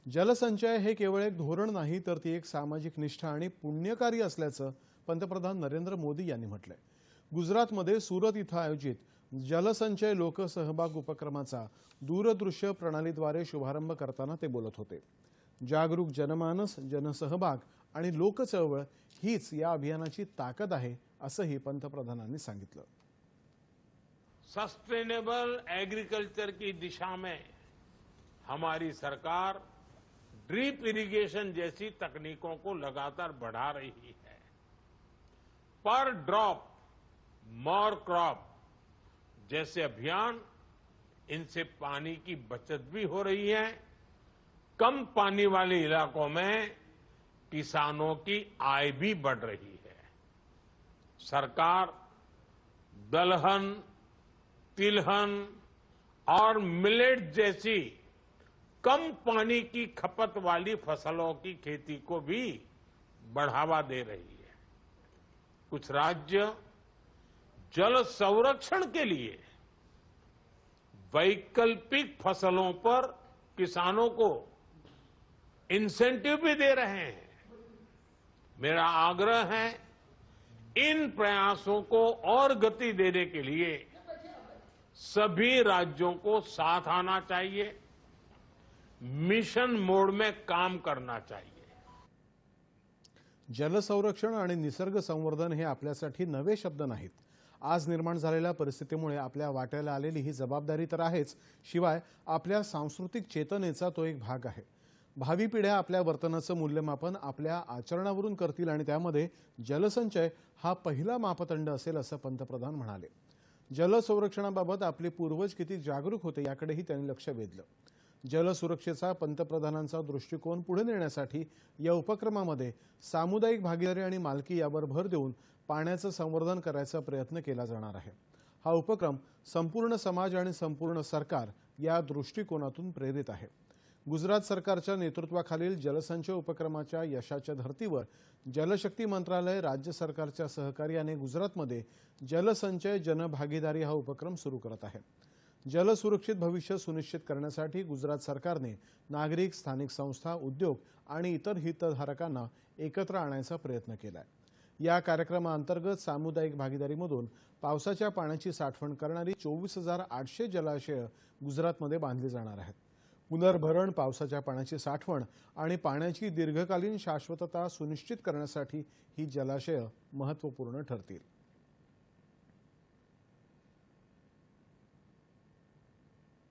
जलसंचय हे केवळ एक धोरण नाही, तर ती एक सामाजिक निष्ठा आणि पुण्यकार्य असल्याचं पंतप्रधान नरेंद्र मोदी यांनी म्हटलंय। गुजरातमध्ये सुरत इथं आयोजित जलसंचय लोकसहभाग उपक्रमाचा दूरदृश्य प्रणालीद्वारे शुभारंभ करताना ते बोलत होते। जागरूक जनमानस, जनसहभाग आणि लोकचळवळ हीच या अभियानाची ताकद आहे, असंही पंतप्रधानांनी सांगितलं। सस्टेनेबल एग्रीकल्चर की दिशा में हमारी सरकार ड्रिप इरिगेशन जैसी तकनीकों को लगातार बढ़ा रही है। पर ड्रॉप मोर क्रॉप जैसे अभियान, इनसे पानी की बचत भी हो रही है। कम पानी वाले इलाकों में किसानों की आय भी बढ़ रही है। सरकार दलहन, तिलहन और मिलेट जैसी कम पानी की खपत वाली फसलों की खेती को भी बढ़ावा दे रही है। कुछ राज्य जल संरक्षण के लिए वैकल्पिक फसलों पर किसानों को इंसेंटिव भी दे रहे हैं। मेरा आग्रह है, इन प्रयासों को और गति देने के लिए सभी राज्यों को साथ आना चाहिए, मिशन मोड में काम करना चाहिए। जल संरक्षण आणि निसर्ग संवर्धन हे आपल्यासाठी नवे शब्द नाहीत। आज निर्माण झालेल्या परिस्थितीमुळे आपल्या वाट्याला आलेली ही जबाबदारी तर आहेच, शिवाय आपल्या सांस्कृतिक चेतनेचा तो एक भाग आहे। भावी पिढ्या आपल्या वर्तनाचं मूल्यमापन आपल्या आचरणावरून करतील आणि त्यामध्ये जलसंचय हा पहिला मापदंड असेल, असं पंतप्रधान म्हणाले। जल संरक्षणाबाबत आपले पूर्वज किती जागरूक होते याकडेही त्यांनी लक्ष वेधलं। जल सुरक्षेचा पंतप्रधानांचा दृष्टिकोन पुढे नेण्यासाठी या उपक्रमामध्ये सामुदायिक भागीदारी आणि मालकी यावर भर देऊन पाण्याचं संवर्धन करायचा प्रयत्न केला जाणार आहे। हा उपक्रम संपूर्ण समाज आणि संपूर्ण सरकार या दृष्टिकोनातून प्रेरित आहे। गुजरात सरकारच्या नेतृत्वाखालील जलसंचय उपक्रमाच्या यशाच्या धर्तीवर जलशक्ती मंत्रालय, राज्य सरकारच्या सहकार्याने गुजरातमध्ये जलसंचय जनभागीदारी हा उपक्रम सुरू करत आहे। जल सुरक्षित भविष्य सुनिश्चित करण्यासाठी गुजरात सरकारने नागरिक, स्थानिक संस्था, उद्योग आणि इतर हितधारकांना एकत्र आणायचा प्रयत्न केलाय। या कार्यक्रमाअंतर्गत सामुदायिक भागीदारीमधून पावसाच्या पाण्याची साठवण करणारी 24,800 जलाशय गुजरातमध्ये बांधली जाणार आहेत। पुनर्भरण, पावसाच्या पाण्याची साठवण आणि पाण्याची दीर्घकालीन शाश्वतता सुनिश्चित करण्यासाठी ही जलाशय महत्त्वपूर्ण ठरतील।